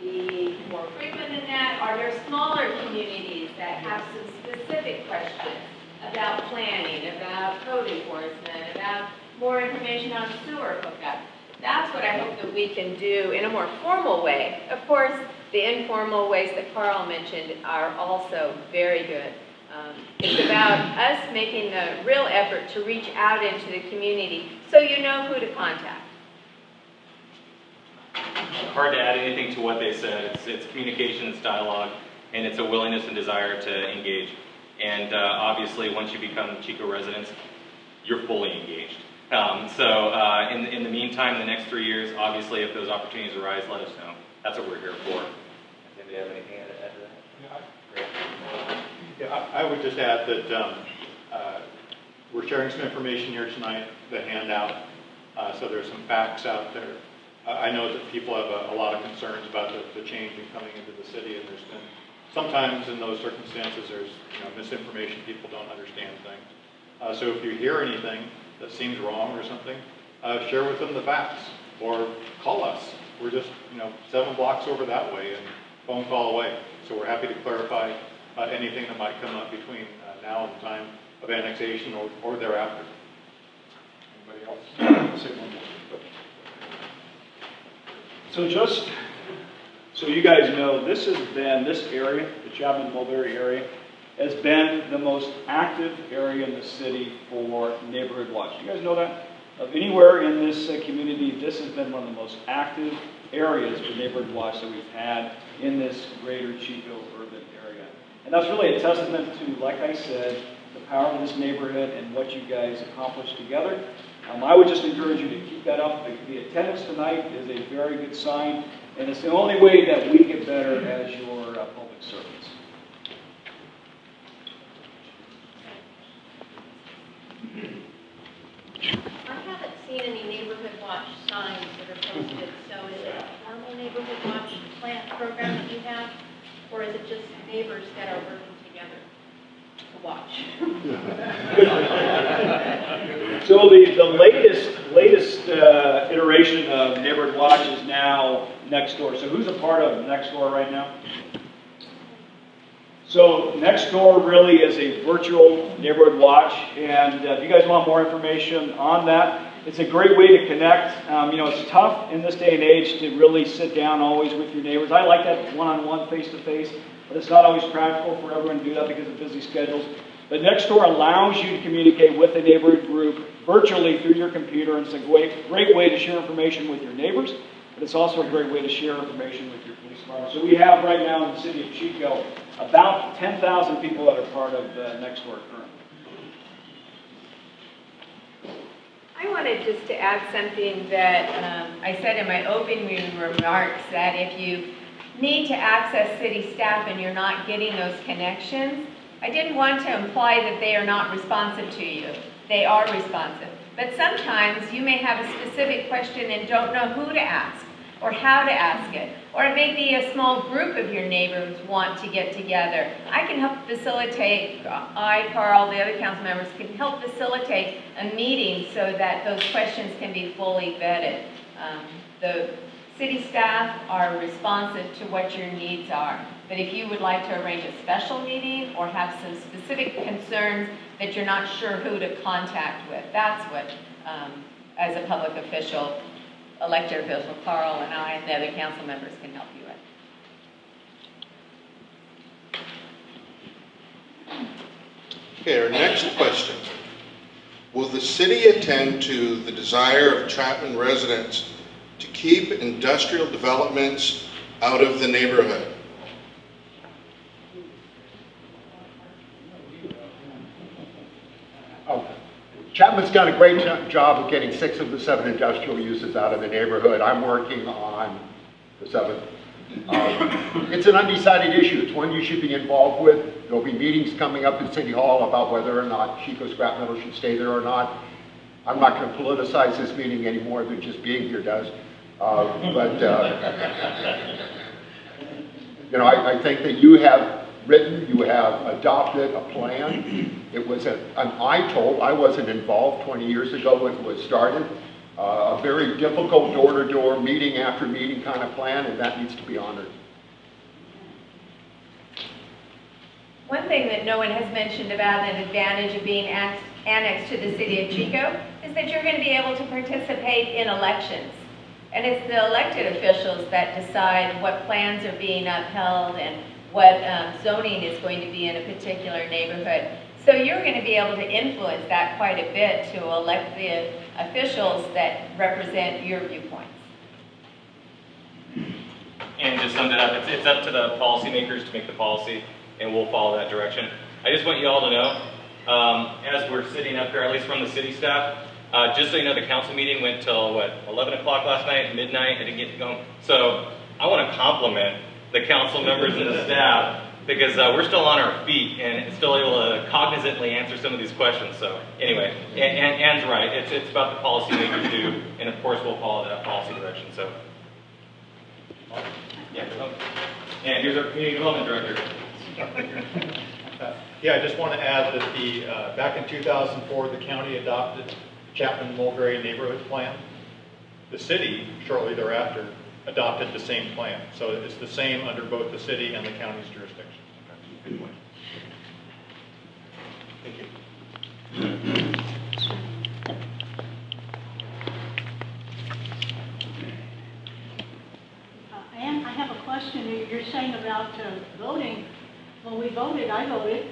be more frequent than that? Are there smaller communities that have some specific questions about planning, about code enforcement, about more information on sewer hookup? That's what I hope that we can do in a more formal way. Of course, the informal ways that Carl mentioned are also very good. It's about us making the real effort to reach out into the community so you know who to contact. Hard to add anything to what they said. It's communication, it's dialogue, and it's a willingness and desire to engage. And obviously, once you become Chico residents, you're fully engaged. In the meantime, the next 3 years, obviously, if those opportunities arise, let us know. That's what we're here for. Do you have anything to add to that? Yeah, I would just add that we're sharing some information here tonight, the handout. So there's some facts out there. I know that people have a lot of concerns about the change in coming into the city, and there's been sometimes in those circumstances there's misinformation. People don't understand things. So if you hear anything that seems wrong or something, share with them the facts or call us. We're just 7 blocks over that way and phone call away. So we're happy to clarify anything that might come up between now and the time of annexation or thereafter. Anybody else? So just so you guys know, this area, the Chapman Mulberry area, has been the most active area in the city for Neighborhood Watch. You guys know that? Of anywhere in this community, this has been one of the most active areas for Neighborhood Watch that we've had in this greater Chico urban area. And that's really a testament to, like I said, the power of this neighborhood and what you guys accomplished together. I would just encourage you to keep that up. The attendance tonight is a very good sign, and it's the only way that we get better as your public servants. I haven't seen any Neighborhood Watch signs that are posted, so is it a formal Neighborhood Watch plant program that you have, or is it just neighbors that are working together to watch? So the latest iteration of Neighborhood Watch is now Nextdoor. So who's a part of Nextdoor right now? So Nextdoor really is a virtual Neighborhood Watch, and if you guys want more information on that, it's a great way to connect. It's tough in this day and age to really sit down always with your neighbors. I like that one-on-one, face-to-face, but it's not always practical for everyone to do that because of busy schedules. But Nextdoor allows you to communicate with a neighborhood group virtually through your computer, and it's a great way to share information with your neighbors, but it's also a great way to share information with your police department. So we have right now in the city of Chico about 10,000 people that are part of Nextdoor currently. I wanted just to add something that I said in my opening remarks, that if you need to access city staff and you're not getting those connections, I didn't want to imply that they are not responsive to you. They are responsive. But sometimes you may have a specific question and don't know who to ask or how to ask it. Or it may be a small group of your neighbors want to get together. I can help facilitate, Carl, the other council members can help facilitate a meeting so that those questions can be fully vetted. The city staff are responsive to what your needs are. But if you would like to arrange a special meeting or have some specific concerns that you're not sure who to contact with, that's what, as a public official, elected official, Carl and I and the other council members can help you with. Okay, our next question. Will the city attend to the desire of Chapman residents to keep industrial developments out of the neighborhood? Chapman's done a great job of getting 6 of the 7 industrial uses out of the neighborhood. I'm working on the 7th. It's an undecided issue. It's one you should be involved with. There'll be meetings coming up in City Hall about whether or not Chico scrap metal should stay there or not. I'm not going to politicize this meeting any more than just being here does. I think that you have you have adopted a plan. It was I wasn't involved 20 years ago when it was started. a very difficult door-to-door, meeting after meeting kind of plan, and that needs to be honored. One thing that no one has mentioned about an advantage of being annexed to the city of Chico is that you're going to be able to participate in elections. And it's the elected officials that decide what plans are being upheld and what zoning is going to be in a particular neighborhood. So you're going to be able to influence that quite a bit to elect the officials that represent your viewpoints. And just summed it up, it's up to the policymakers to make the policy, and we'll follow that direction. I just want you all to know, as we're sitting up here, at least from the city staff, just so you know, the council meeting went till, what, 11 o'clock last night, midnight, I didn't get to go. So I want to compliment the council members and the staff, because we're still on our feet and still able to cognizantly answer some of these questions. So anyway, Ann's right, it's about the policymakers too, and of course we'll follow that policy direction. So yeah, and here's our community development director. Yeah, I just want to add that the back in 2004, the county adopted Chapman Mulberry Neighborhood Plan. The city, shortly thereafter, adopted the same plan. So it's the same under both the city and the county's jurisdiction. Good point. Thank you. Ann, I have a question. You're saying about voting. When we voted, I voted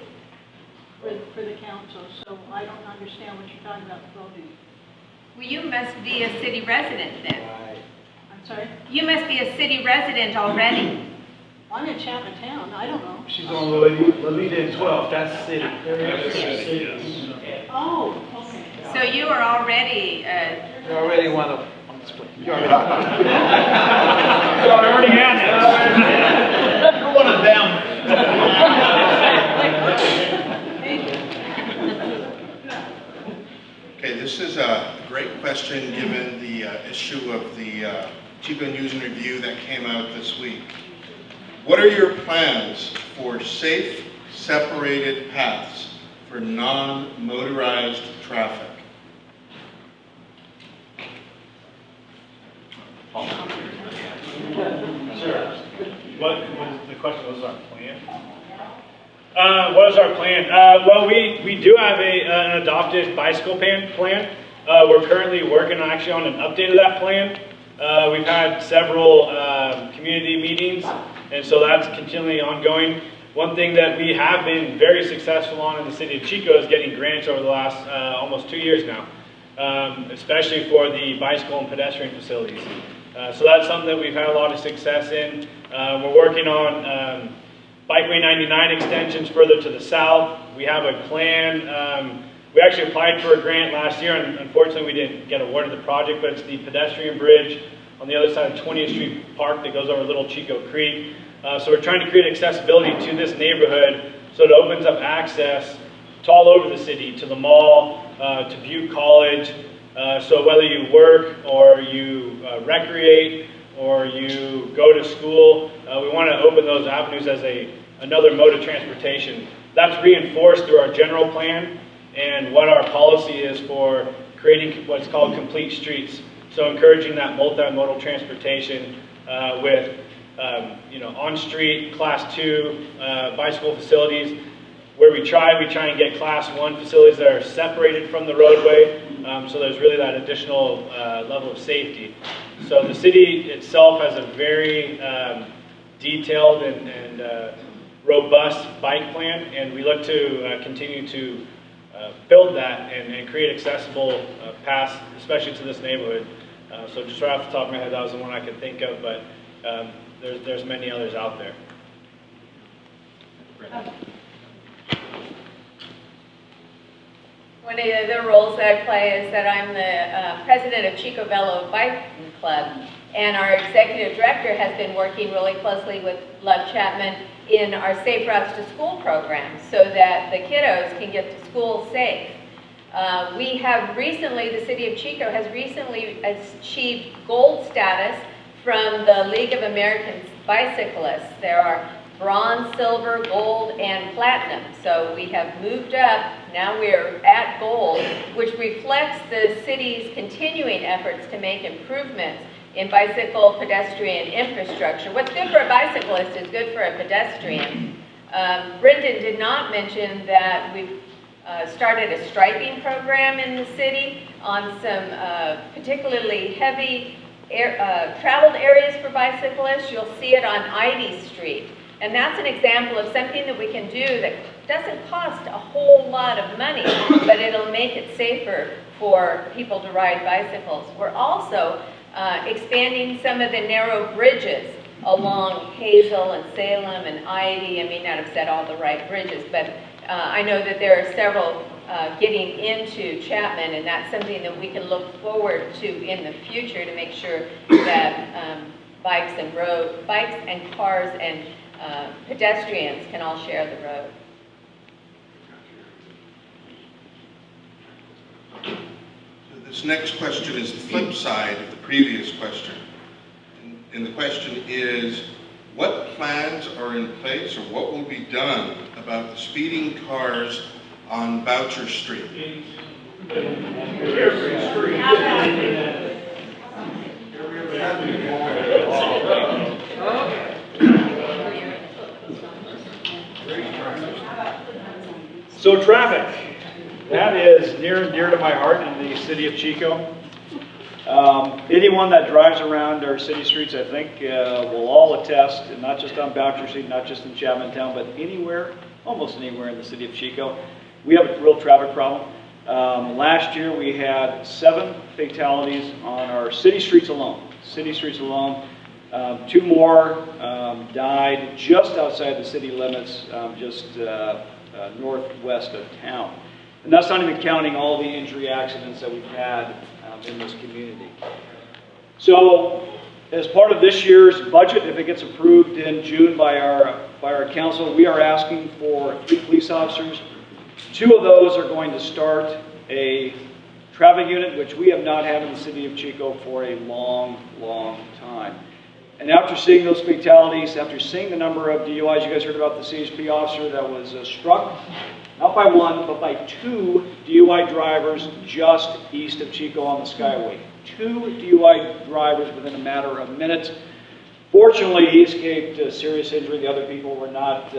for the council, so I don't understand what you're talking about voting. Well, you must be a city resident then. I'm sorry? You must be a city resident already. I'm in Chapman Town. I don't know. She's on Lolita and 12. That's city. Oh, okay. So you are already, You already want to. You already had it. You're one of them. Okay, this is a great question given the issue of the Chico News and Review that came out this week. What are your plans for safe, separated paths for non-motorized traffic? Sure. What was the question? What was our plan? What is our plan? Well, we do have an adopted bicycle plan. We're currently working actually on an update of that plan. We've had several community meetings, and so that's continually ongoing. One thing that we have been very successful on in the city of Chico is getting grants over the last almost 2 years now, especially for the bicycle and pedestrian facilities. So that's something that we've had a lot of success in. We're working on Bikeway 99 extensions further to the south. We have a plan. We actually applied for a grant last year, and unfortunately we didn't get awarded the project, but it's the pedestrian bridge on the other side of 20th Street Park that goes over Little Chico Creek. So we're trying to create accessibility to this neighborhood so it opens up access to all over the city, to the mall, to Butte College. So whether you work or you recreate or you go to school, we want to open those avenues as another mode of transportation. That's reinforced through our general plan and what our policy is for creating what's called complete streets. So encouraging that multimodal transportation with on-street class 2 bicycle facilities. Where we try and get class 1 facilities that are separated from the roadway, so there's really that additional level of safety. So the city itself has a very detailed and robust bike plan, and we look to continue to build that and create accessible paths, especially to this neighborhood. So just right off the top of my head, that was the one I could think of, but there's many others out there. one of the other roles that I play is that I'm the president of Chico Velo Bike Club, and our executive director has been working really closely with Love Chapman in our Safe Routes to School program so that the kiddos can get to school safe. We have recently, the city of Chico has recently achieved gold status from the League of American Bicyclists. There are bronze, silver, gold, and platinum. So we have moved up, now we're at gold, which reflects the city's continuing efforts to make improvements in bicycle pedestrian infrastructure. What's good for a bicyclist is good for a pedestrian. Brendan did not mention that we've started a striping program in the city on some particularly heavy traveled areas for bicyclists. You'll see it on Ivy Street. And that's an example of something that we can do that doesn't cost a whole lot of money, but it'll make it safer for people to ride bicycles. We're also expanding some of the narrow bridges along Hazel and Salem and Ivy. I may not have said all the right bridges, but I know that there are several getting into Chapman, and that's something that we can look forward to in the future to make sure that bikes and cars and pedestrians can all share the road. So this next question is the flip side of the previous question. And the question is, what plans are in place or what will be done about the speeding cars on Boucher Street? So traffic, that is near and dear to my heart in the city of Chico. Anyone that drives around our city streets, I think, will all attest, and not just on Boucher Street, not just in Chapman Town, but anywhere, almost anywhere in the city of Chico, we have a real traffic problem. Last year we had 7 fatalities on our city streets alone. City streets alone. 2 more died just outside the city limits, just northwest of town. And that's not even counting all the injury accidents that we've had in this community. So, as part of this year's budget, if it gets approved in June by our council, we are asking for 3 police officers. 2 of those are going to start a traffic unit, which we have not had in the city of Chico for a long, long time. And after seeing those fatalities, after seeing the number of DUIs, you guys heard about the CHP officer that was struck, not by 1, but by 2 DUI drivers just east of Chico on the Skyway. 2 DUI drivers within a matter of minutes. Fortunately, he escaped serious injury. The other people were not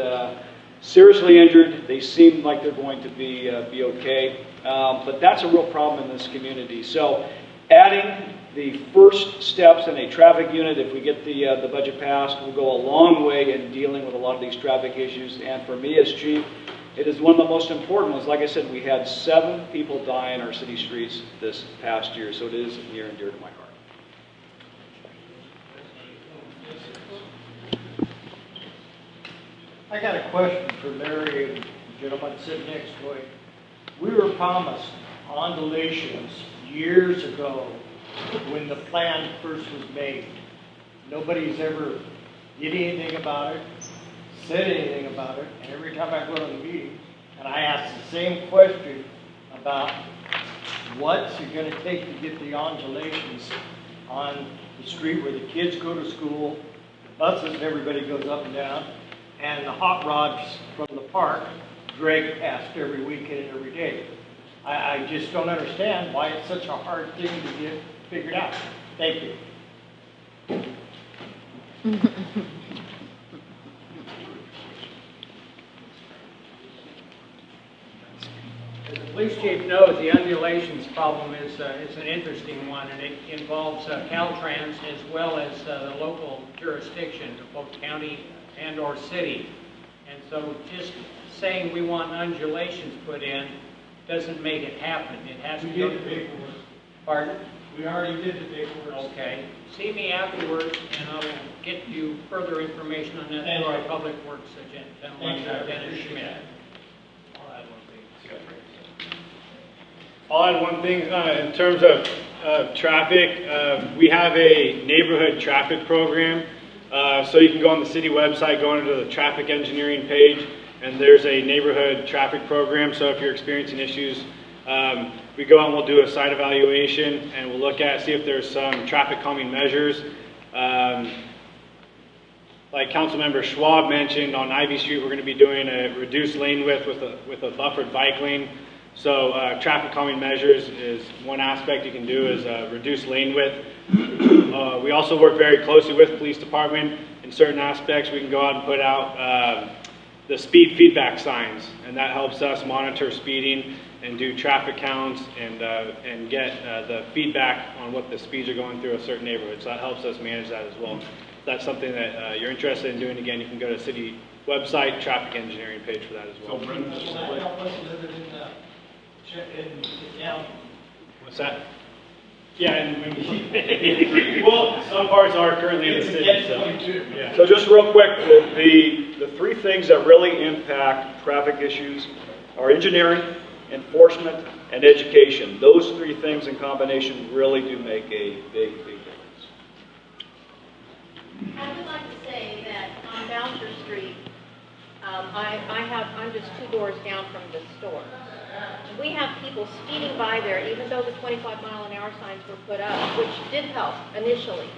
seriously injured. They seem like they're going to be okay. But that's a real problem in this community. So adding the first steps in a traffic unit, if we get the budget passed, will go a long way in dealing with a lot of these traffic issues. And for me as chief, it is one of the most important ones. Like I said, we had 7 people die in our city streets this past year, so it is near and dear to my heart. I got a question for Larry and the gentleman sitting next to him. We were promised undulations years ago when the plan first was made. Nobody's ever did anything about it, said anything about it, and every time I go to the meeting and I ask the same question about what's it going to take to get the undulations on the street where the kids go to school, the buses and everybody goes up and down, and the hot rods from the park drag past every weekend and every day. I just don't understand why it's such a hard thing to get figured out. Thank you. As the police chief knows, the undulations problem is an interesting one, and it involves Caltrans as well as the local jurisdiction of both county and or city. And so just saying we want undulations put in doesn't make it happen. It has to go to the paperwork. Pardon? We already did the paperwork. Okay. See me afterwards, and I will get you further information on that through our Public Works gentleman, Dennis Schmidt. I'll add one thing in terms of traffic. We have a neighborhood traffic program. So you can go on the city website, go into the traffic engineering page, and there's a neighborhood traffic program. So if you're experiencing issues, we go and we'll do a site evaluation, and we'll look at, see if there's some traffic calming measures. like Councilmember Schwab mentioned, on Ivy Street, we're going to be doing a reduced lane width with a buffered bike lane. So traffic calming measures is one aspect you can do, is reduce lane width. We also work very closely with police department in certain aspects. We can go out and put out the speed feedback signs, and that helps us monitor speeding and do traffic counts and get the feedback on what the speeds are going through a certain neighborhood. So that helps us manage that as well. If that's something that you're interested in doing, again, you can go to the city website, traffic engineering page for that as well. What's that? Yeah, and well, some parts are currently in the city. So, yeah. So just real quick, the three things that really impact traffic issues are engineering, enforcement, and education. Those three things in combination really do make a big difference. I would like to say that on Boucher Street, I'm just 2 doors down from the store. We have people speeding by there, even though the 25-mile-an-hour signs were put up, which did help initially.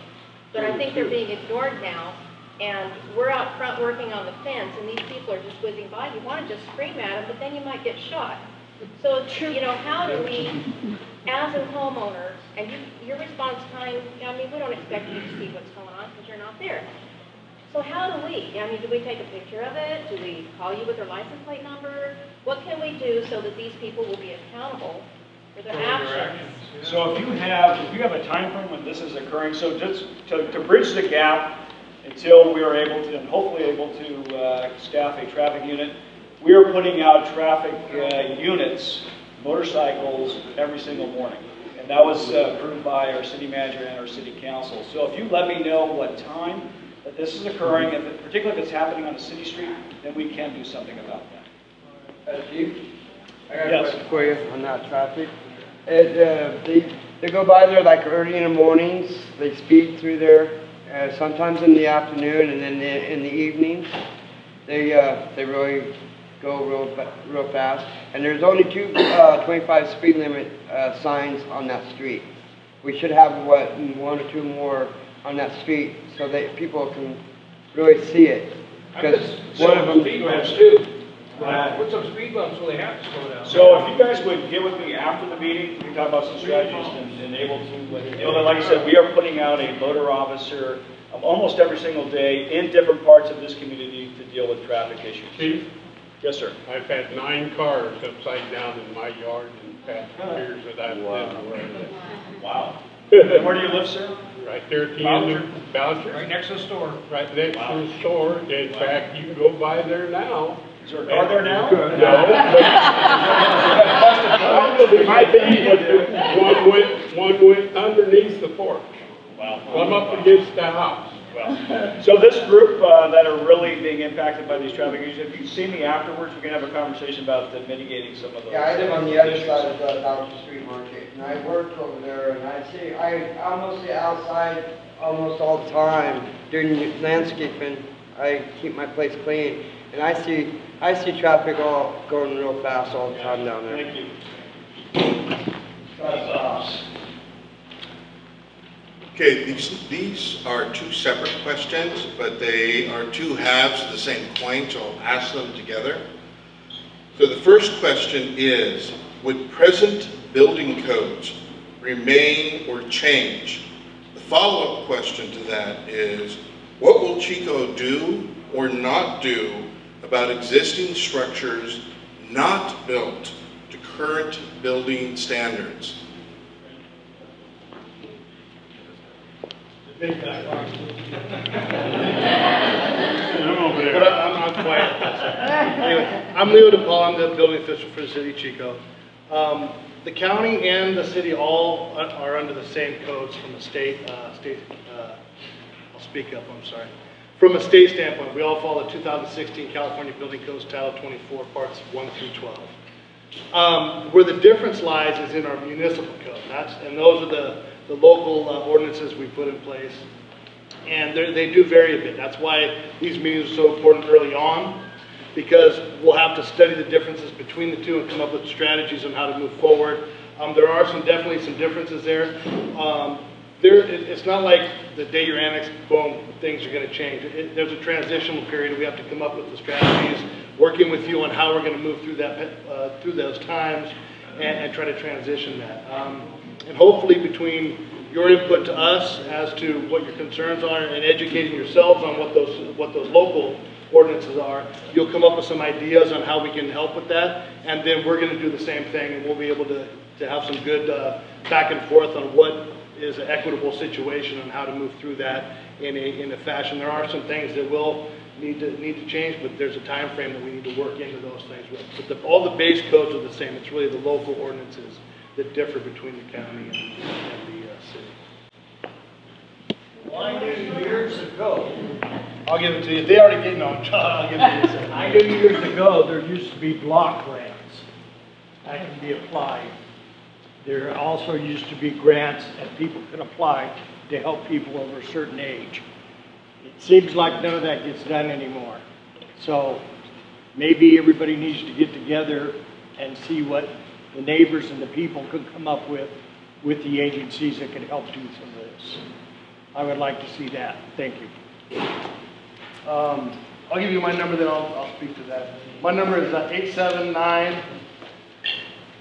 But I think they're being ignored now, and we're out front working on the fence, and these people are just whizzing by. You want to just scream at them, but then you might get shot. So, you know, how do we, as a homeowner, and your response time, I mean, we don't expect you to see what's going on because you're not there. So how do we? I mean, do we take a picture of it? Do we call you with their license plate number? What can we do so that these people will be accountable for their actions? So if you have a time frame when this is occurring, so just to bridge the gap until we are able to, and hopefully able to staff a traffic unit, we are putting out traffic units, motorcycles, every single morning. And that was approved by our city manager and our city council. So if you let me know what time that this is occurring, and particularly if it's happening on a city street, then we can do something about that. Chief, I got a Yes. question for you on that traffic. They go by there like early in the mornings, they speed through there, sometimes in the afternoon, and then in the evenings, they really go real fast. And there's only 25 speed limit signs on that street. We should have, 1 or 2 more on that street so that people can really see it. Because one of them. Speed bumps too. Put some speed bumps so they have to slow down. So if you guys would get with me after the meeting, we can talk about some strategies and able to, like I said, we are putting out a motor officer almost every single day in different parts of this community to deal with traffic issues. Chief? Yes, sir. I've had 9 cars upside down in my yard in the past years that I've lived where. Wow. And where do you live, sir? Right there at the end of Boucher. Right next to the store. Right next to the store. In fact, you can go by there now. Is there a car there now? No. It might be, one went underneath the porch. Wow. Come up against the house. Well, so this group that are really being impacted by these traffic issues, if you see me afterwards, we can have a conversation about mitigating some of those. Yeah, I live on the other side of the Boucher Street Market, and I work over there, and I almost see outside almost all the time doing landscaping. I keep my place clean, and I see traffic all going real fast all the time down there. Thank you. Okay, these are 2 separate questions, but they are 2 halves of the same coin, so I'll ask them together. So the first question is, would present building codes remain or change? The follow-up question to that is, what will Chico do or not do about existing structures not built to current building standards? I'm over there. But I'm not quiet. Anyway, I'm Leo DePaul. I'm the building official for the city of Chico. The county and the city all are under the same codes from the state. I'll speak up. I'm sorry. From a state standpoint, we all follow the 2016 California Building Codes Title 24, parts 1 through 12. Where the difference lies is in our municipal code. And those are the local ordinances we put in place. And they do vary a bit. That's why these meetings are so important early on, because we'll have to study the differences between the two and come up with strategies on how to move forward. There are definitely some differences there. it's not like the day you're annexed, boom, things are going to change. There's a transitional period. We have to come up with the strategies, working with you on how we're going to move through that through those times, and try to transition that. And hopefully, between your input to us as to what your concerns are and educating yourselves on what those local ordinances are, you'll come up with some ideas on how we can help with that, and then we're going to do the same thing, and we'll be able to have some good back and forth on what is an equitable situation and how to move through that in a fashion. There are some things that will need to change, but there's a time frame that we need to work into those things with. But all the base codes are the same. It's really the local ordinances that differ between the county and the city. Well, I knew years ago, I'll give it to you. They already gave no. I'll give it to you. I knew years ago there used to be block grants that can be applied. There also used to be grants that people could apply to help people over a certain age. It seems like none of that gets done anymore. So maybe everybody needs to get together and see what the neighbors and the people could come up with the agencies that could help do some of this. I would like to see that. Thank you. I'll give you my number, then I'll speak to that. My number is 879.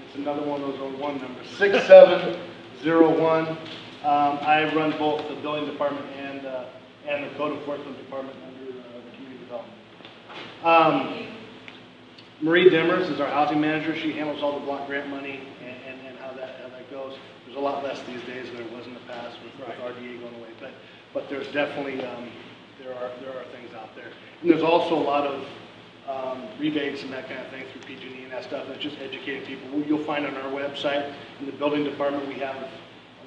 It's another one of those one numbers. 6701. I run both the building department and the code enforcement department under the community development. Marie Demers is our housing manager. She handles all the block grant money and how that goes. There's a lot less these days than there was in the past with RDA going away, but there's definitely there are things out there. And there's also a lot of rebates and that kind of thing through PG&E and that stuff. That's just educating people. You'll find on our website in the building department we have a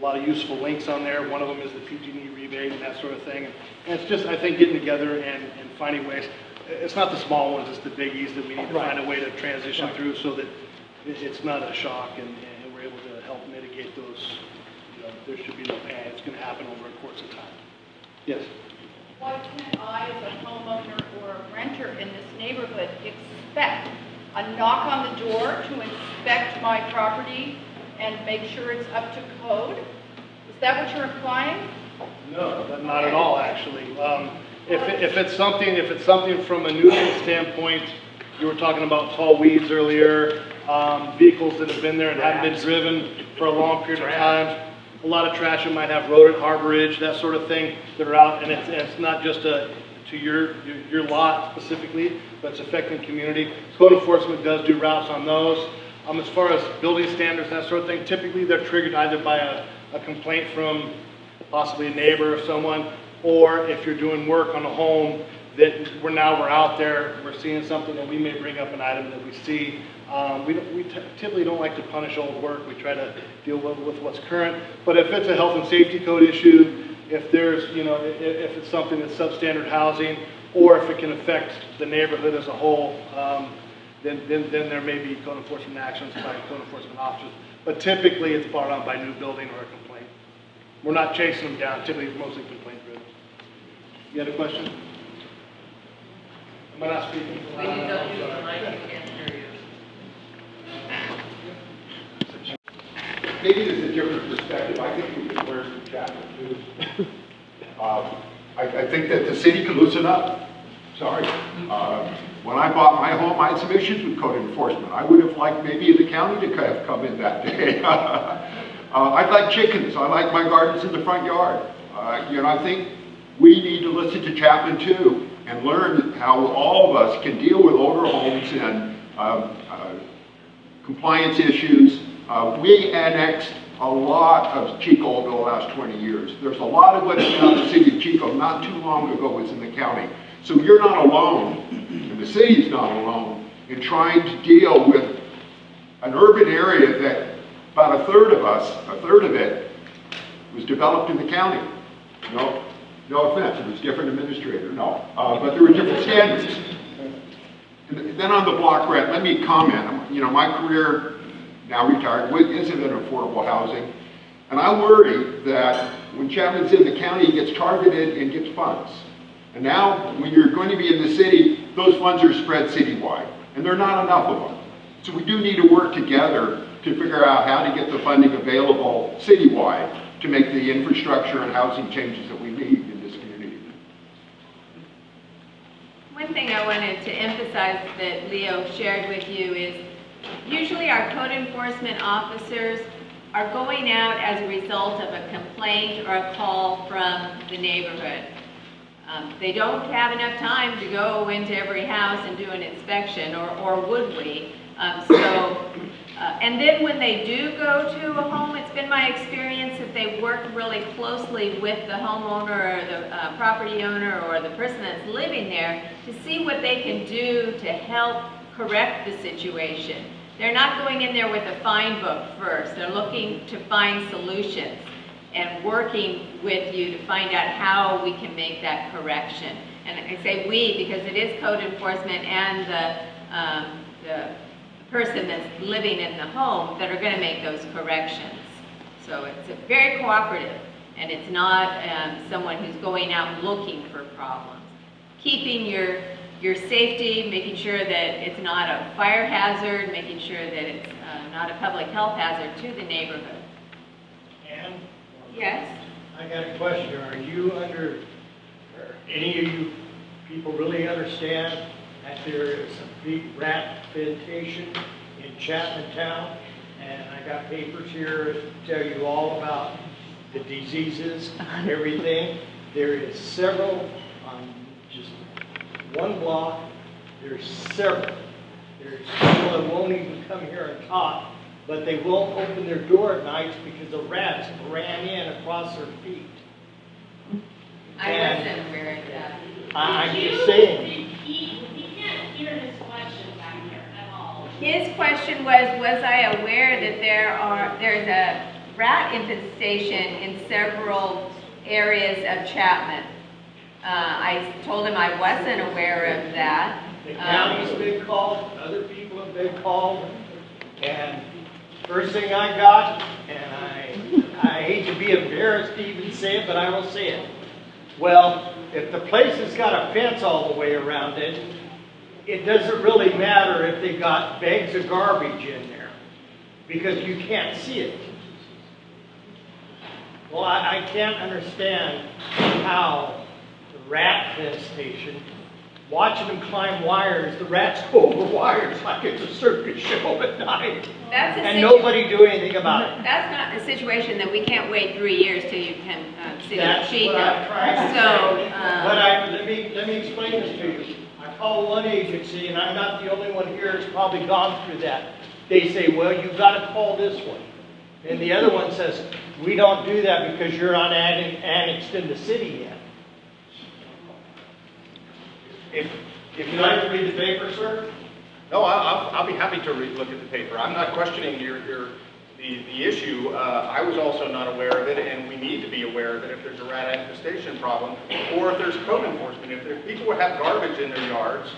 lot of useful links on there. One of them is the PG&E rebate and that sort of thing. And it's just, I think, getting together and finding ways. It's not the small ones, it's the biggies that we need to find a way to transition through so that it's not a shock and we're able to help mitigate those. You know, there should be no pain. It's going to happen over a course of time. Yes? Why can't I, as a homeowner or a renter in this neighborhood, expect a knock on the door to inspect my property and make sure it's up to code? Is that what you're implying? No, not at all, actually. If it's something from a nuisance standpoint, you were talking about tall weeds earlier, vehicles that have been there and haven't been driven for a long period of time. A lot of trash that might have rodent harborage, that sort of thing, that are out, and it's not just to your lot specifically, but it's affecting community. Code enforcement does do routes on those. As far as building standards, that sort of thing, typically they're triggered either by a complaint from possibly a neighbor or someone, or if you're doing work on a home that we're out there, we're seeing something that we may bring up an item that we see. We typically don't like to punish old work. We try to deal with what's current. But if it's a health and safety code issue, if there's, if it's something that's substandard housing, or if it can affect the neighborhood as a whole, then there may be code enforcement actions by code enforcement officers. But typically it's brought on by new building or a complaint. We're not chasing them down. Typically it's mostly complaint driven. You had a question? Am I not speaking? Maybe there's a different perspective. I think we can learn from Chapman too. I think that the city can loosen up. Sorry. When I bought my home, I had some issues with code enforcement. I would have liked maybe the county to have come in that day. I like chickens. I like my gardens in the front yard. I think we need to listen to Chapman too and learn how all of us can deal with older homes and compliance issues. We annexed a lot of Chico over the last 20 years. There's a lot of what's in the city of Chico not too long ago was in the county. So you're not alone, and the city's not alone, in trying to deal with an urban area that about a third of it was developed in the county. No offense, it was different administrator, no. But there were different standards. And then on the block grant, let me comment. My career, now retired, isn't in affordable housing. And I worry that when Chapman's in the county, he gets targeted and gets funds. And now, when you're going to be in the city, those funds are spread citywide. And there are not enough of them. So we do need to work together to figure out how to get the funding available citywide to make the infrastructure and housing changes that we need in this community. One thing I wanted to emphasize that Leo shared with you is usually our code enforcement officers are going out as a result of a complaint or a call from the neighborhood. They don't have enough time to go into every house and do an inspection, or would we? And then when they do go to a home, it's been my experience that they work really closely with the homeowner or the property owner or the person that's living there to see what they can do to help correct the situation. They're not going in there with a fine book first. They're looking to find solutions and working with you to find out how we can make that correction. And I say we because it is code enforcement and the person that's living in the home that are going to make those corrections. So it's very cooperative, and it's not someone who's going out looking for problems. Keeping your safety, making sure that it's not a fire hazard, making sure that it's not a public health hazard to the neighborhood. And? Yes? I got a question. Are you or any of you people really understand that there is a big rat plantation in Chapman Town? And I got papers here to tell you all about the diseases and everything. There is several on just one block. There's several. There's people that won't even come here and talk, but they won't open their door at nights because the rats ran in across their feet. I wasn't aware of that. I'm just saying. He can't hear his question back here at all. His question was I aware that there's a rat infestation in several areas of Chapman? I told him I wasn't aware of that. The county's been called, other people have been called, and first thing I got, and I hate to be embarrassed to even say it, but I will say it. Well, if the place has got a fence all the way around it, it doesn't really matter if they got bags of garbage in there, because you can't see it. Well, I can't understand how the rat infestation, watching them climb wires, the rats go over wires like it's a circus show at night. And nobody do anything about it. That's not a situation that we can't wait 3 years till you can see That's Chico. what I'm trying to say. But let me explain this to you. I call one agency, and I'm not the only one here that's probably gone through that. They say, well, you've got to call this one. And the other one says, we don't do that because you're not annexed in the city yet. If you'd like to read the paper, sir? No, I'll be happy to look at the paper. I'm not questioning the issue. I was also not aware of it, and we need to be aware that if there's a rat infestation problem, or if there's code enforcement, if people have garbage in their yards,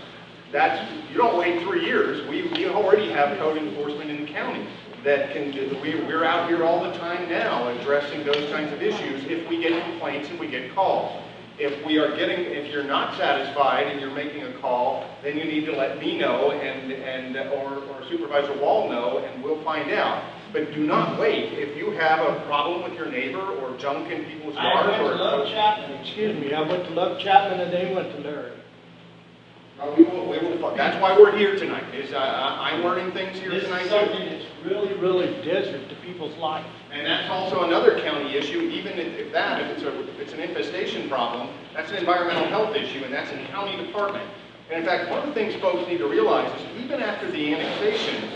you don't wait 3 years. We already have code enforcement in the county that can do. We're out here all the time now addressing those kinds of issues if we get complaints and we get calls. If you're not satisfied and you're making a call, then you need to let me know or Supervisor Wall know, and we'll find out. But do not wait. If you have a problem with your neighbor or junk in people's yards, I went to Love Chapman. Excuse me. I went to Love Chapman, and they went to Larry. That's why we're here tonight. I'm learning things here tonight. This is something that's really, really desert to people's life. And that's also another county issue. Even if it's an infestation problem, that's an environmental health issue, and that's in county department. And in fact, one of the things folks need to realize is even after the annexation,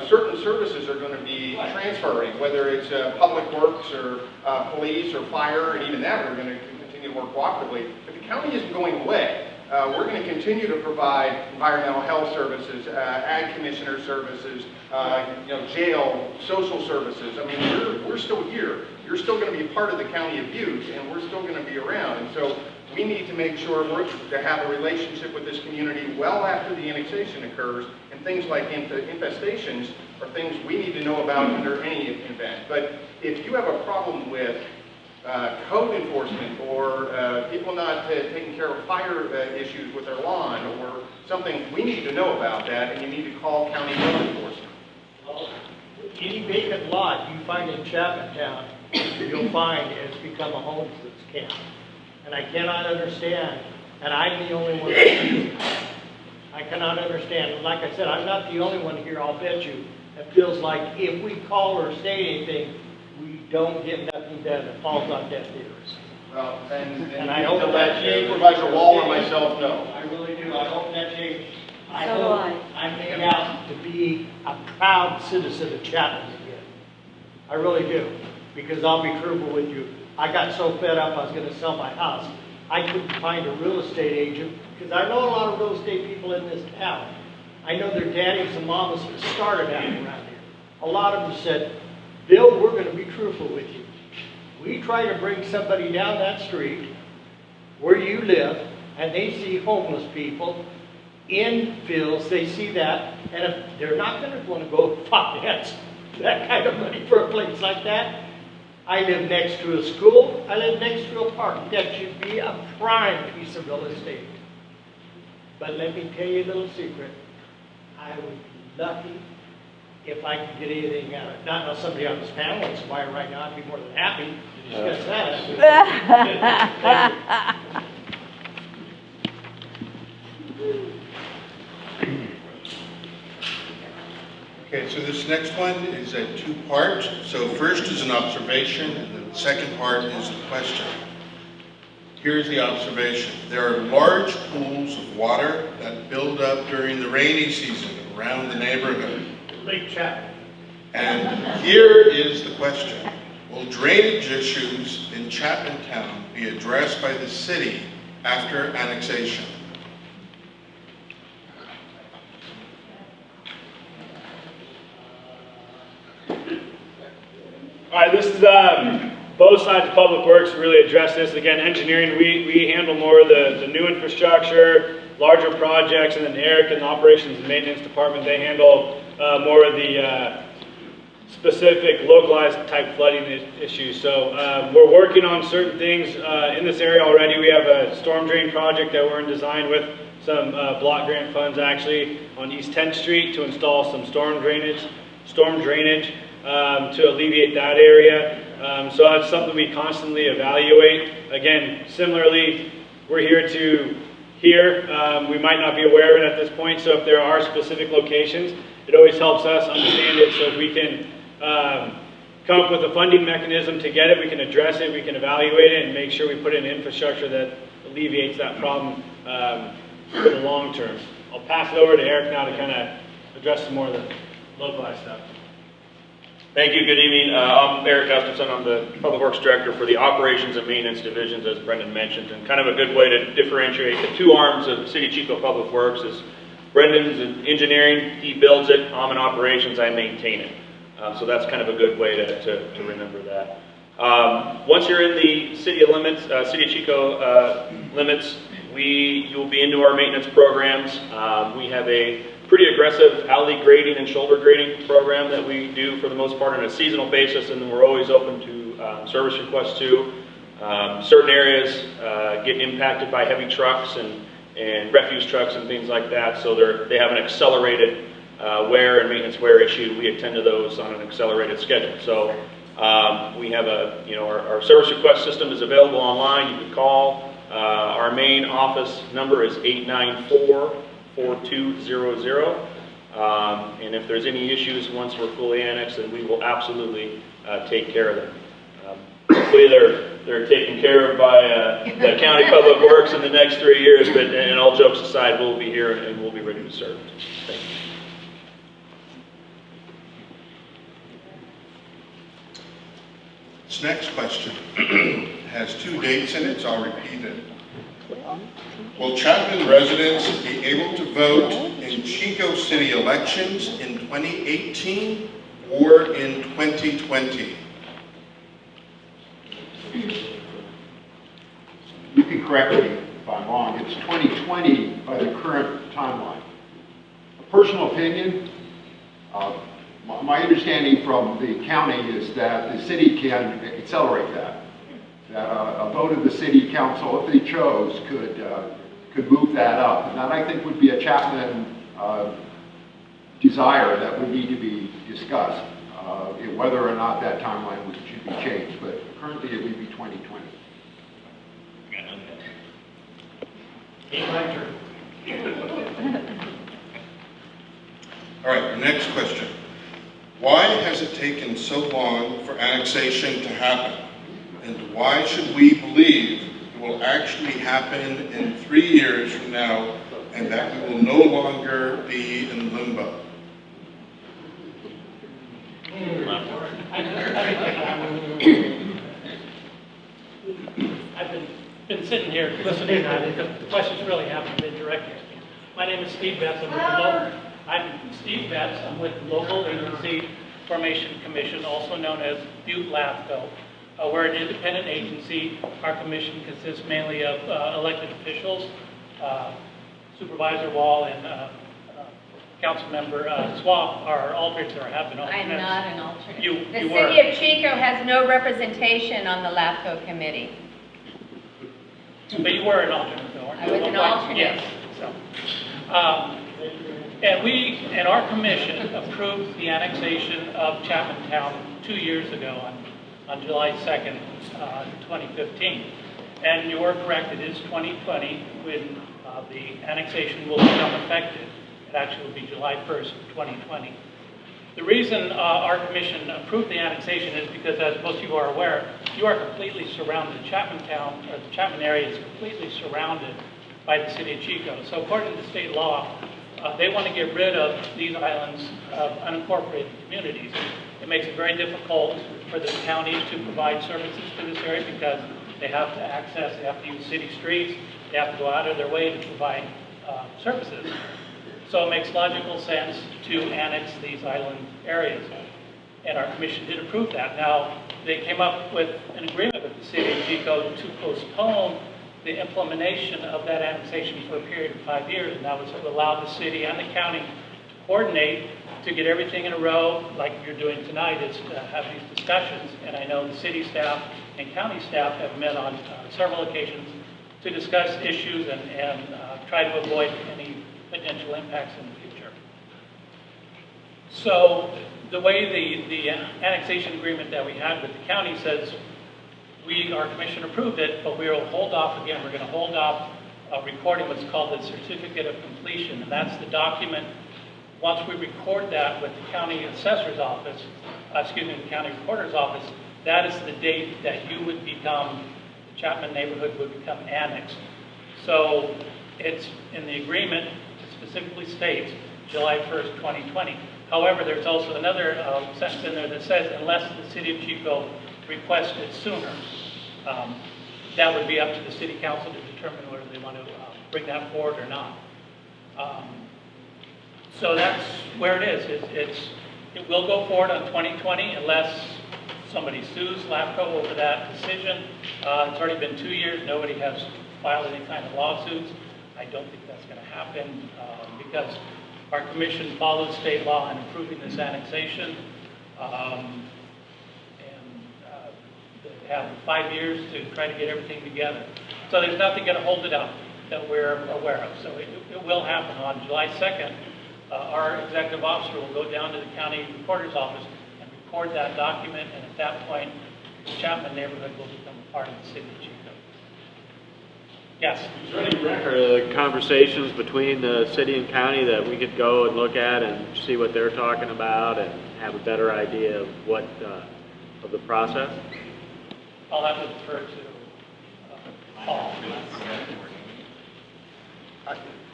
certain services are going to be transferring, whether it's public works or police or fire, and even that we're going to continue to work cooperatively. But the county isn't going away. We're going to continue to provide environmental health services, ag commissioner services, jail, social services. I mean, we're still here. You're still going to be part of the County of Butte, and we're still going to be around. And so we need to make sure to have a relationship with this community well after the annexation occurs. And things like infestations are things we need to know about under any event. But if you have a problem with code enforcement or people not taking care of fire issues with their lawn or something, we need to know about that, and you need to call county code enforcement. Well, any vacant lot you find in Chapman Town you'll find it's become a homeless camp. And I cannot understand, and I'm the only one that sees it. I cannot understand. Like I said, I'm not the only one here, I'll bet you, that feels like if we call or say anything, we don't get nothing done. It falls on deaf ears. Well, And I hope to that let Supervisor Wall and myself know. I really do. I hope that changes. I So do hope I. I'm made out to be a proud citizen of Chapman again. I really do. Because I'll be truthful with you. I got so fed up I was going to sell my house. I couldn't find a real estate agent because I know a lot of real estate people in this town. I know their daddies and mamas that started out around here. A lot of them said, Bill, we're going to be truthful with you. We try to bring somebody down that street where you live and they see homeless people in fields, they see that, and if they're not going to want to go finance that kind of money for a place like that. I live next to a school, I live next to a park. That should be a prime piece of real estate. But let me tell you a little secret. I would be lucky if I could get anything out of it. Not know somebody on this panel wants to buy it right now, I'd be more than happy to discuss that. Okay, so this next one is a two-part. So first is an observation, and the second part is a question. Here's the observation. There are large pools of water that build up during the rainy season around the neighborhood. Lake Chapman. And here is the question. Will drainage issues in Chapman Town be addressed by the city after annexation? All right, this is both sides of Public Works really address this. Again, engineering, we handle more of the new infrastructure, larger projects, and then Eric in the operations and maintenance department, they handle more of the specific localized type flooding issues. So we're working on certain things in this area already. We have a storm drain project that we're in design with some block grant funds actually on East 10th Street to install some storm drainage to alleviate that area. So that's something we constantly evaluate. Again, similarly, we're here to hear. We might not be aware of it at this point, so if there are specific locations, it always helps us understand it so if we can come up with a funding mechanism to get it, we can address it, we can evaluate it, and make sure we put in infrastructure that alleviates that problem for the long term. I'll pass it over to Eric now to kind of address some more of the localized stuff. Thank you. Good evening. I'm Eric Gustafson. I'm the Public Works Director for the Operations and Maintenance Divisions, as Brendan mentioned. And kind of a good way to differentiate the two arms of City of Chico Public Works is Brendan's in engineering, he builds it. I'm in operations, I maintain it. So that's kind of a good way to remember that. Once you're in the city limits, City of Chico limits, you'll be into our maintenance programs. We have a pretty aggressive alley grading and shoulder grading program that we do for the most part on a seasonal basis, and then we're always open to service requests too. Certain areas get impacted by heavy trucks and refuse trucks and things like that, so they have an accelerated wear and maintenance wear issue. We attend to those on an accelerated schedule. So we have our service request system is available online. You can call. Our main office number is 894-4200. And if there's any issues once we're fully annexed, then we will absolutely take care of them. Hopefully they're taken care of by the County Public Works in the next 3 years, but and all jokes aside, we'll be here and we'll be ready to serve. Thank you. This next question has two dates in it, so I'll repeat it. Will Chapman residents be able to vote in Chico City elections in 2018 or in 2020? You can correct me if I'm wrong. It's 2020 by the current timeline. A personal opinion, my understanding from the county is that the city can accelerate that. That a vote of the city council, if they chose, could move that up. And that, I think, would be a Chapman desire that would need to be discussed, whether or not that timeline was should be changed, but currently it would be 2020. All right, our next question. Why has it taken so long for annexation to happen? And why should we believe it will actually happen in 3 years from now and that we will no longer be in limbo? I've been sitting here listening because the questions really haven't been directed. My name is Steve Betts. I'm with the Local Agency Formation Commission, also known as Butte LAFCO. We're an independent agency. Our commission consists mainly of elected officials. Supervisor Wall and Councilmember Swap are alternates or have been alternates. I'm not an alternate. The were. city of Chico has no representation on the LAFCO committee. But you were an alternate, though. I was an alternate. Yes. So, and our commission approved the annexation of Chapman Town 2 years ago on July 2nd, 2015. And you are correct, it is 2020 when the annexation will become effective. It actually will be July 1st, 2020. The reason our commission approved the annexation is because, as most of you are aware, you are completely surrounded. Chapman Town, or the Chapman area, is completely surrounded by the city of Chico. So according to state law, they want to get rid of these islands of unincorporated communities. It makes it very difficult for the counties to provide services to this area because they have to access, they have to use city streets, they have to go out of their way to provide services. So it makes logical sense to annex these island areas. And our commission did approve that. Now, they came up with an agreement with the city of Chico to postpone the implementation of that annexation for a period of 5 years, and that was to allow the city and the county to coordinate to get everything in a row, like you're doing tonight, is to have these discussions. And I know the city staff and county staff have met on several occasions to discuss issues and try to avoid any potential impacts in the future. So the way the annexation agreement that we had with the county says, our commission approved it, but we will hold off again. We're going to hold off recording what's called the certificate of completion, and that's the document. Once we record that with the county assessor's office, the county recorder's office, that is the date that you would become, the Chapman neighborhood would become annexed. So it's in the agreement, it specifically states July 1st, 2020. However, there's also another sentence in there that says unless the city of Chico requests it sooner, that would be up to the city council to determine whether they want to bring that forward or not. So that's where it is. It will go forward on 2020 unless somebody sues LAFCO over that decision. It's already been 2 years. Nobody has filed any kind of lawsuits. I don't think that's going to happen because our commission follows state law in approving this annexation. They have 5 years to try to get everything together. So there's nothing going to hold it up that we're aware of. So it will happen on July 2nd. Our executive officer will go down to the county recorder's office and record that document, and at that point, the Chapman neighborhood will become a part of the city of Chico. Yes? Is there any record of the conversations between the city and county that we could go and look at and see what they're talking about and have a better idea of what, of the process? I'll have to defer to Paul.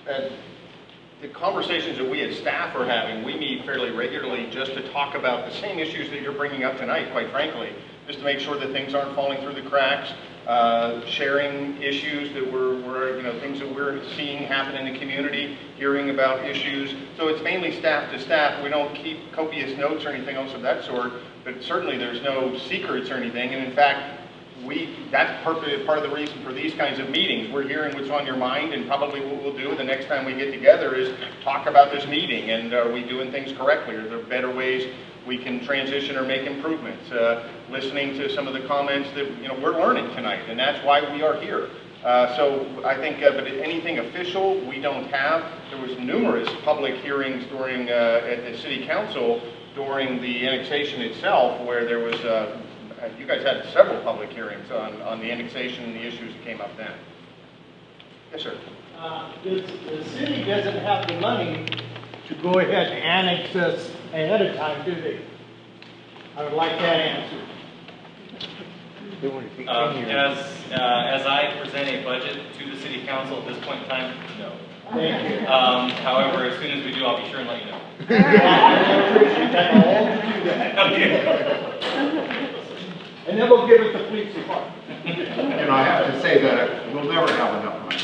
And the conversations that we as staff are having, we meet fairly regularly just to talk about the same issues that you're bringing up tonight, quite frankly, just to make sure that things aren't falling through the cracks, sharing issues that things that we're seeing happen in the community, hearing about issues. So it's mainly staff to staff. We don't keep copious notes or anything else of that sort, but certainly there's no secrets or anything. And in fact, that's part of the reason for these kinds of meetings. We're hearing what's on your mind, and probably what we'll do the next time we get together is talk about this meeting, and are we doing things correctly? Are there better ways we can transition or make improvements? Listening to some of the comments that we're learning tonight, and that's why we are here. So I think, but anything official we don't have. There was numerous public hearings during at the city council during the annexation itself, where there was you guys had several public hearings on the annexation and the issues that came up then. Yes, sir. The city doesn't have the money to go ahead and annex us ahead of time, do they? I would like that answered. As I present a budget to the city council at this point in time, no. Thank you. However, as soon as we do, I'll be sure and let you know. And then we'll give it to the police department. And I have to say that we'll never have enough money.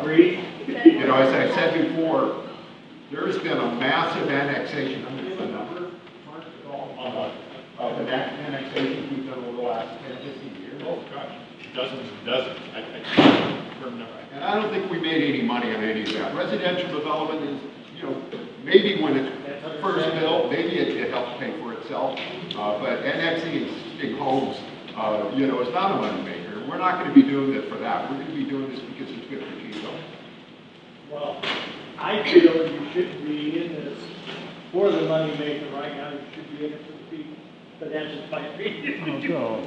Agreed. You know, as I said before, there's been a massive annexation. I mean, the number, Mark, of an annexation we've done over the last 10, 15 years. Oh, gosh, dozens and dozens. I can't remember. And I don't think we made any money on any of that. Residential development is, you know, maybe when it's first built, maybe it helps pay for itself. But annexing existing homes, you know, is not a money maker. We're not going to be doing it for that. We're going to be doing this because it's good for Chico. Well, I feel you shouldn't be in this for the money maker right now. You should be in it for the people. But that's just my opinion. Oh,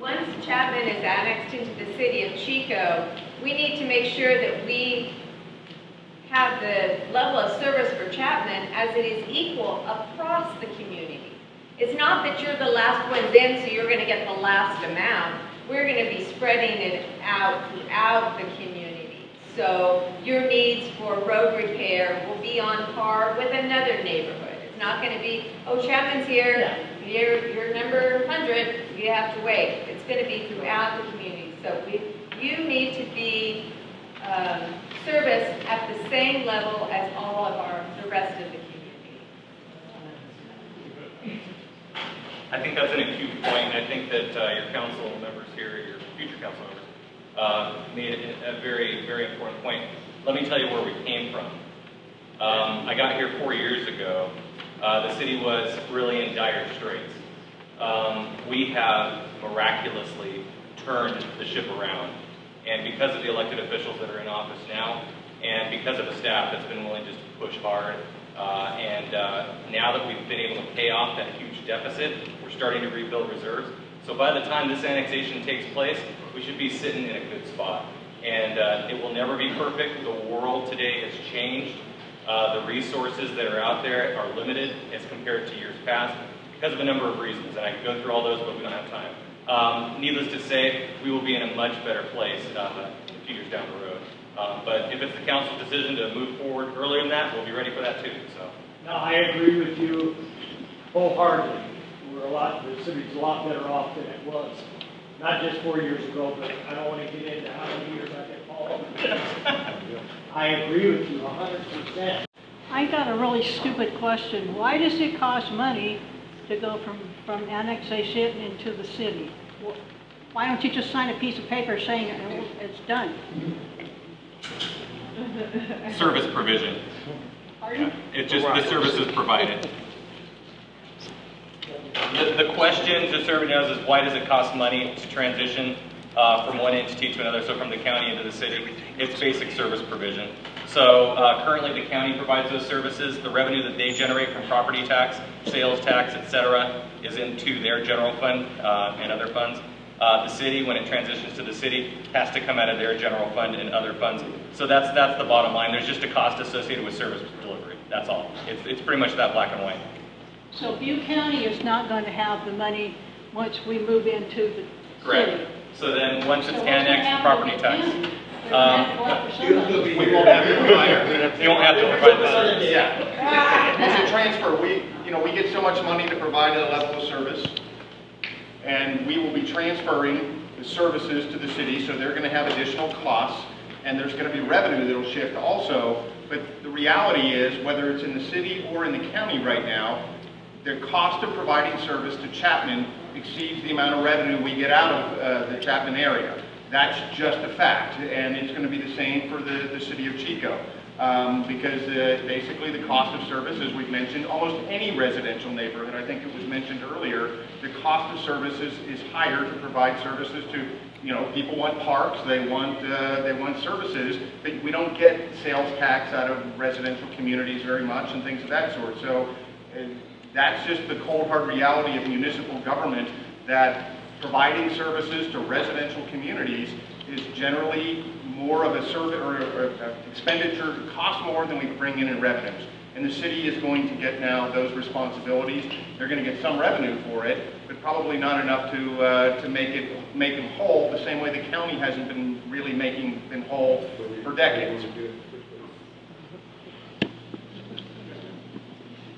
Once Chapman is annexed into the city of Chico, we need to make sure that we have the level of service for Chapman as it is equal across the community. It's not that you're the last ones in, so you're going to get the last amount. We're going to be spreading it out throughout the community. So your needs for road repair will be on par with another neighborhood. It's not going to be, oh, Chapman's here, you're number 100, you have to wait. It's going to be throughout the community. So you need to be serviced at the same level as all of the rest of the community. I think that's an acute point. I think that your council members here, your future council members, made a very, very important point. Let me tell you where we came from. I got here 4 years ago. The city was really in dire straits. We have miraculously turned the ship around. And because of the elected officials that are in office now, and because of the staff that's been willing just to push hard, now that we've been able to pay off that huge deficit, we're starting to rebuild reserves. So by the time this annexation takes place, we should be sitting in a good spot. And it will never be perfect. The world today has changed. The resources that are out there are limited as compared to years past because of a number of reasons. And I could go through all those, but we don't have time. Needless to say, we will be in a much better place a few years down the road. But if it's the council's decision to move forward earlier than that, we'll be ready for that too. So. No, I agree with you wholeheartedly. The city's a lot better off than it was. Not just 4 years ago, but I don't want to get into how many years I get followed. I agree with you 100%. I got a really stupid question. Why does it cost money to go from annexation into the city? Why don't you just sign a piece of paper saying it's done? Service provision. Pardon? It's just the service is provided. The question, just so everybody knows, is why does it cost money to transition from one entity to another, so from the county into the city? It's basic service provision. So currently the county provides those services. The revenue that they generate from property tax, sales tax, etc., is into their general fund and other funds. The city, when it transitions to the city, has to come out of their general fund and other funds. So that's the bottom line. There's just a cost associated with service delivery. That's all. It's pretty much that black and white. So Butte County is not going to have the money once we move into the Correct. city? So then once it's annexed, property tax. We won't have to provide it. They won't have to provide the service. Yeah. It's a transfer. We get so much money to provide a level of service, and we will be transferring the services to the city, so they're going to have additional costs, and there's going to be revenue that will shift also. But the reality is, whether it's in the city or in the county right now, the cost of providing service to Chapman exceeds the amount of revenue we get out of the Chapman area. That's just a fact, and it's going to be the same for the city of Chico. Because basically the cost of service, as we've mentioned, almost any residential neighborhood, I think it was mentioned earlier, the cost of services is higher to provide services to you know, people want parks, they want services, but we don't get sales tax out of residential communities very much and things of that sort. So that's just the cold hard reality of municipal government, that providing services to residential communities is generally more of a service or a expenditure, costs more than we bring in revenues. And the city is going to get now those responsibilities. They're going to get some revenue for it, but probably not enough to make them whole the same way the county hasn't been really making them whole for decades.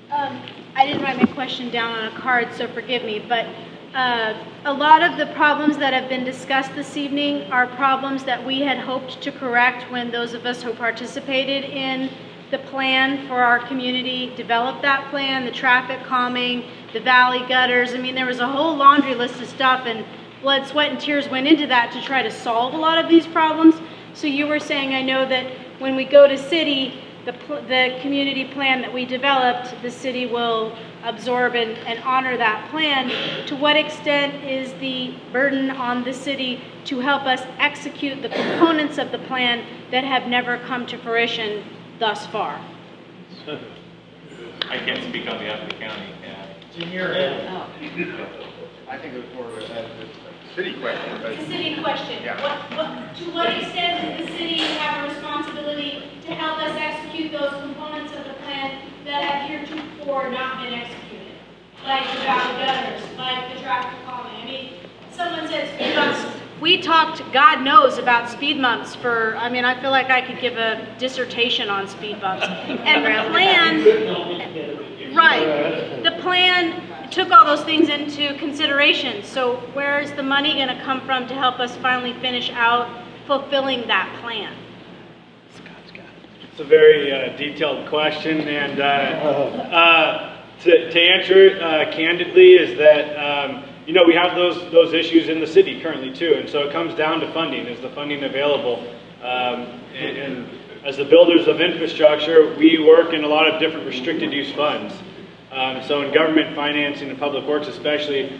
I didn't write my question down on a card, so forgive me, but a lot of the problems that have been discussed this evening are problems that we had hoped to correct when those of us who participated in the plan for our community developed that plan, the traffic calming, the valley gutters. I mean, there was a whole laundry list of stuff, and blood, sweat, and tears went into that to try to solve a lot of these problems. So you were saying, I know that when we go to city, the community plan that we developed, the city will absorb and honor that plan. To what extent is the burden on the city to help us execute the components of the plan that have never come to fruition thus far? I can't speak on behalf of the county. It's in your head. I think it was more of a city question. It's a city question. Yeah. To what extent does the city have a responsibility to help us execute those components of the plan that have heretofore not been executed? Like the valley gutters, like the traffic calming. I mean, someone said speed bumps. We talked, God knows, about speed bumps for, I mean, I feel like I could give a dissertation on speed bumps. And the plan, right, the plan took all those things into consideration. So where is the money going to come from to help us finally finish out fulfilling that plan? It's a very detailed question, and to answer it candidly is that you know, we have those issues in the city currently too, and so it comes down to funding. Is the funding available? And as the builders of infrastructure, we work in a lot of different restricted use funds. So in government financing and public works especially,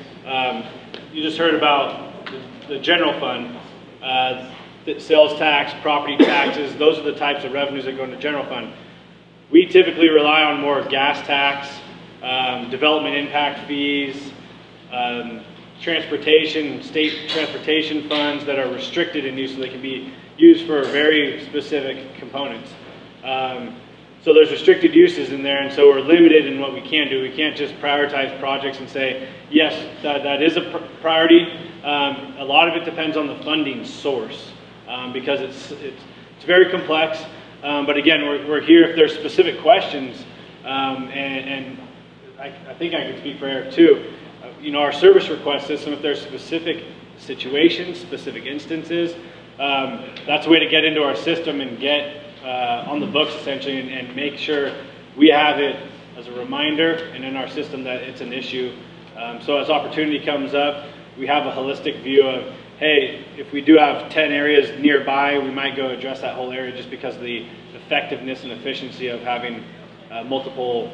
you just heard about the general fund, the sales tax, property taxes, those are the types of revenues that go into general fund. We typically rely on more gas tax, development impact fees, transportation, state transportation funds that are restricted in use, so they can be used for very specific components. So there's restricted uses in there, and so we're limited in what we can do. We can't just prioritize projects and say, yes, that is a priority. A lot of it depends on the funding source, because it's very complex. But again, we're here if there's specific questions, and I think I can speak for Eric too. You know, our service request system, if there's specific situations, specific instances, that's a way to get into our system and get on the books essentially, and make sure we have it as a reminder and in our system that it's an issue. So as opportunity comes up, we have a holistic view of, hey, if we do have 10 areas nearby, we might go address that whole area just because of the effectiveness and efficiency of having multiple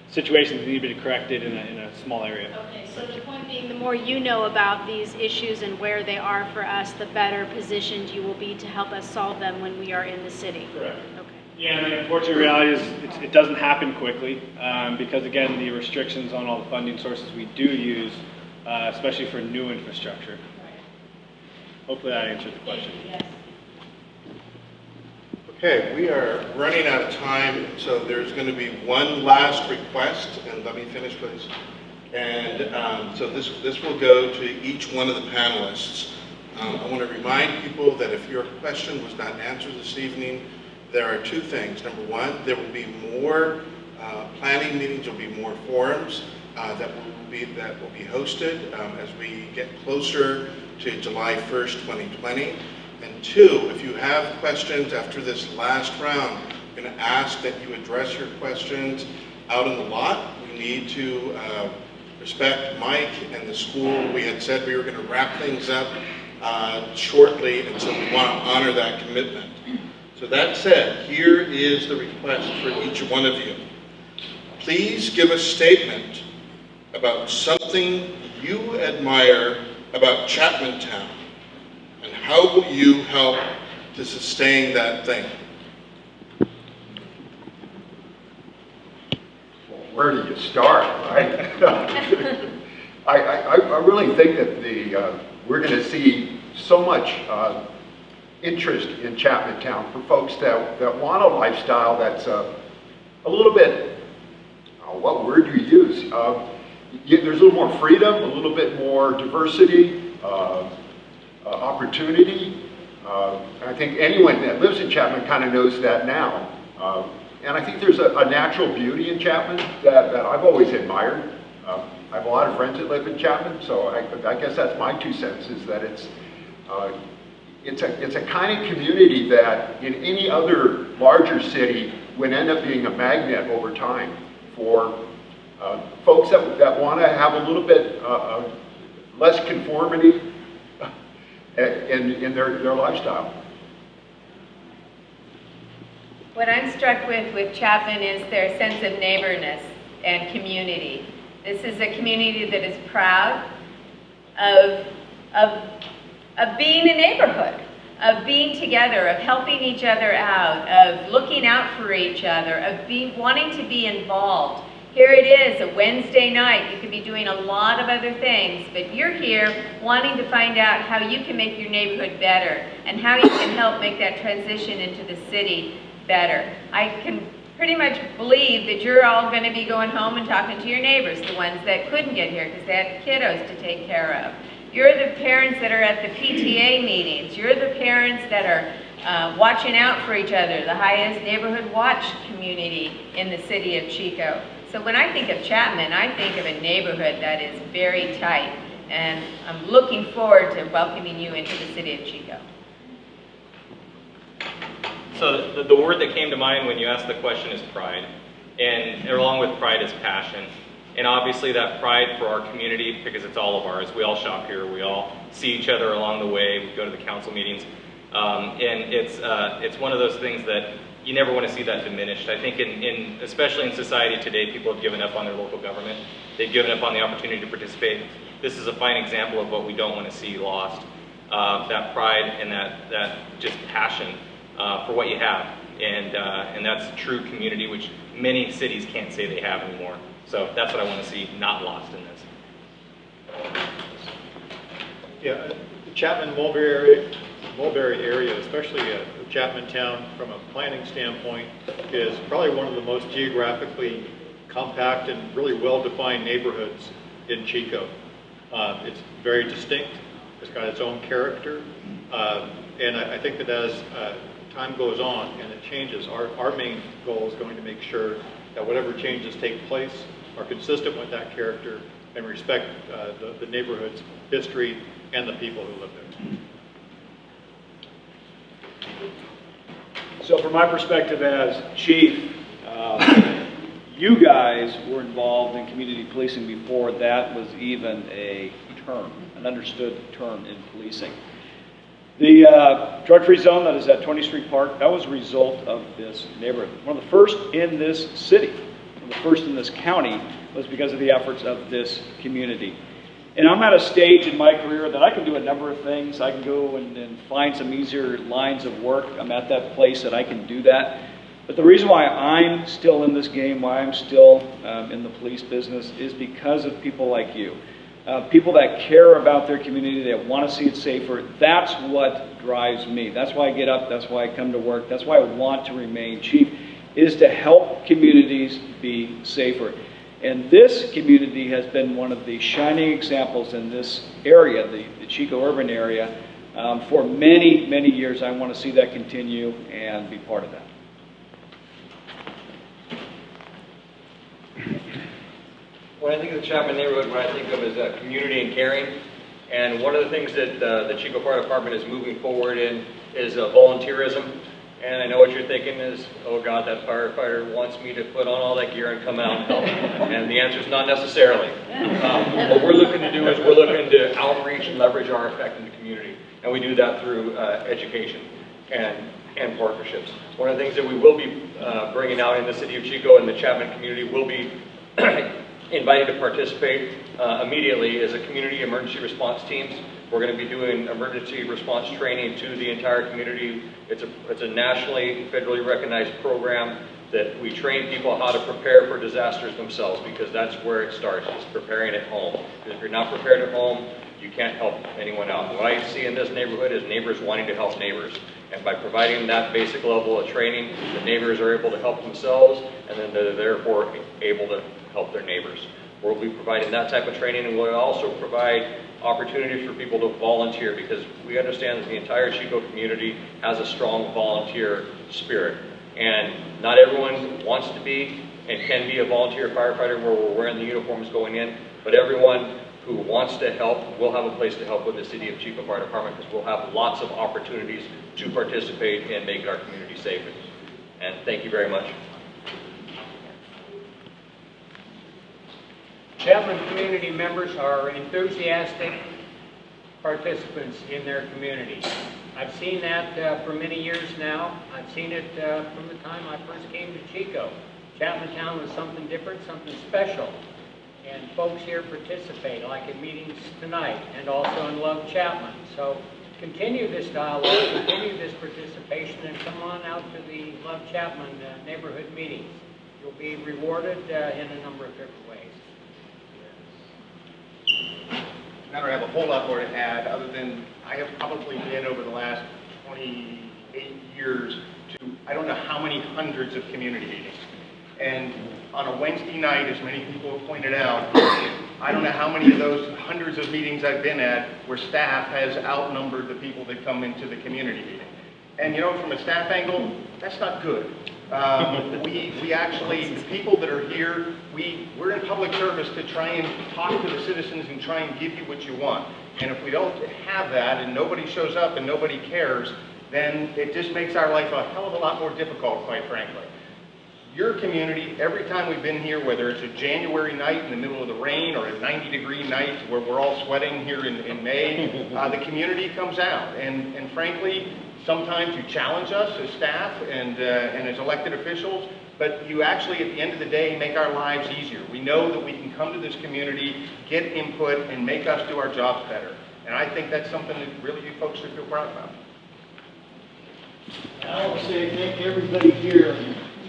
situations that need to be corrected in a small area. Okay, so the point being, the more you know about these issues and where they are for us, the better positioned you will be to help us solve them when we are in the city. Correct. Okay. Yeah, and the unfortunate reality is it doesn't happen quickly because, again, the restrictions on all the funding sources we do use, especially for new infrastructure. Hopefully that answered the question. Yes. Okay, we are running out of time, so there's going to be one last request, and let me finish, please. And so this will go to each one of the panelists. I want to remind people that if your question was not answered this evening, there are two things. Number one, there will be more planning meetings, there will be more forums that will be hosted as we get closer to July 1st, 2020. And two, if you have questions after this last round, I'm going to ask that you address your questions out in the lot. We need to respect Mike and the school. We had said we were going to wrap things up shortly, and so we want to honor that commitment. So that said, here is the request for each one of you. Please give a statement about something you admire about Chapman Town, and how will you help to sustain that thing? Where do you start, right? I really think that we're going to see so much interest in Chapman Town for folks that want a lifestyle that's a little bit, what word do you use? There's a little more freedom, a little bit more diversity, opportunity. I think anyone that lives in Chapman kind of knows that now. And I think there's a natural beauty in Chapman that I've always admired. I have a lot of friends that live in Chapman, so I guess that's my 2 cents, is that it's a kind of community that in any other larger city would end up being a magnet over time for folks that want to have a little bit less conformity in their lifestyle. What I'm struck with Chapman is their sense of neighborness and community. This is a community that is proud of being a neighborhood, of being together, of helping each other out, of looking out for each other, of wanting to be involved. Here it is, a Wednesday night. You could be doing a lot of other things, but you're here wanting to find out how you can make your neighborhood better and how you can help make that transition into the city better. I can pretty much believe that you're all going to be going home and talking to your neighbors, the ones that couldn't get here because they had kiddos to take care of. You're the parents that are at the PTA meetings. You're the parents that are watching out for each other, the highest neighborhood watch community in the city of Chico. So when I think of Chapman, I think of a neighborhood that is very tight, and I'm looking forward to welcoming you into the city of Chico. So the word that came to mind when you asked the question is pride, and along with pride is passion. And obviously that pride for our community, because it's all of ours. We all shop here, we all see each other along the way, we go to the council meetings. And it's one of those things that you never want to see that diminished. I think especially in society today, people have given up on their local government. They've given up on the opportunity to participate. This is a fine example of what we don't want to see lost. That pride and that just passion for what you have. And that's true community, which many cities can't say they have anymore. So that's what I want to see not lost in this. Yeah, the Chapman-Mulberry area, especially Chapman Town, from a planning standpoint, is probably one of the most geographically compact and really well-defined neighborhoods in Chico. It's very distinct. It's got its own character. And I think that as time goes on and it changes, our main goal is going to make sure that whatever changes take place are consistent with that character and respect the neighborhood's history and the people who live there. So from my perspective as chief, you guys were involved in community policing before that was even a term, an understood term in policing. The drug-free zone that is at 20th Street Park, that was a result of this neighborhood. One of the first in this city, one of the first in this county, was because of the efforts of this community. And I'm at a stage in my career that I can do a number of things. I can go and find some easier lines of work. I'm at that place that I can do that. But the reason why I'm still in this game, why I'm still in the police business, is because of people like you. People that care about their community, that want to see it safer. That's what drives me. That's why I get up. That's why I come to work. That's why I want to remain chief, is to help communities be safer. And this community has been one of the shining examples in this area, the Chico urban area, for many, many years. I want to see that continue and be part of that. When I think of the Chapman neighborhood, what I think of is community and caring. And one of the things that the Chico Fire Department is moving forward in is volunteerism. And I know what you're thinking is, oh God, that firefighter wants me to put on all that gear and come out and help. And the answer is not necessarily. What we're looking to do is we're looking to outreach and leverage our effect in the community. And we do that through education and partnerships. One of the things that we will be bringing out in the city of Chico and the Chapman community will be invited to participate immediately is a community emergency response teams. We're going to be doing emergency response training to the entire community. It's a nationally, federally recognized program that we train people how to prepare for disasters themselves, because that's where it starts, is preparing at home. Because if you're not prepared at home, you can't help anyone out. What I see in this neighborhood is neighbors wanting to help neighbors. And by providing that basic level of training, the neighbors are able to help themselves, and then they're therefore able to help their neighbors. We'll be providing that type of training, and we'll also provide opportunities for people to volunteer, because we understand that the entire Chico community has a strong volunteer spirit. And not everyone wants to be and can be a volunteer firefighter where we're wearing the uniforms going in, but everyone who wants to help will have a place to help with the City of Chico Fire Department, because we'll have lots of opportunities to participate and make our community safe. And thank you very much. Chapman community members are enthusiastic participants in their community. I've seen that for many years now. I've seen it from the time I first came to Chico. Chapman Town was something different, something special. And folks here participate, like in meetings tonight, and also in Love Chapman. So continue this dialogue, continue this participation, and come on out to the Love Chapman neighborhood meetings. You'll be rewarded in a number of different ways. I don't have a whole lot more to add, other than I have probably been over the last 28 years to I don't know how many hundreds of community meetings. And on a Wednesday night, as many people have pointed out, I don't know how many of those hundreds of meetings I've been at where staff has outnumbered the people that come into the community meeting. And you know, from a staff angle, that's not good. We actually, the people that are here, we're in public service to try and talk to the citizens and try and give you what you want. And if we don't have that and nobody shows up and nobody cares, then it just makes our life a hell of a lot more difficult, quite frankly. Your community, every time we've been here, whether it's a January night in the middle of the rain or a 90-degree night where we're all sweating here in May, the community comes out. And frankly, sometimes you challenge us as staff and as elected officials, but you actually, at the end of the day, make our lives easier. We know that we can come to this community, get input, and make us do our jobs better. And I think that's something that really you folks should feel proud about. I will say thank everybody here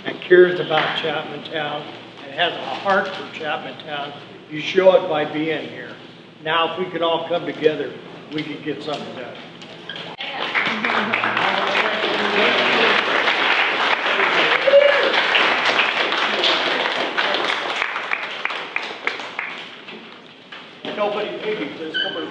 that cares about Chapman Town and has a heart for Chapman Town. You show it by being here. Now, if we could all come together, we could get something done. Nobody piggy, please come over.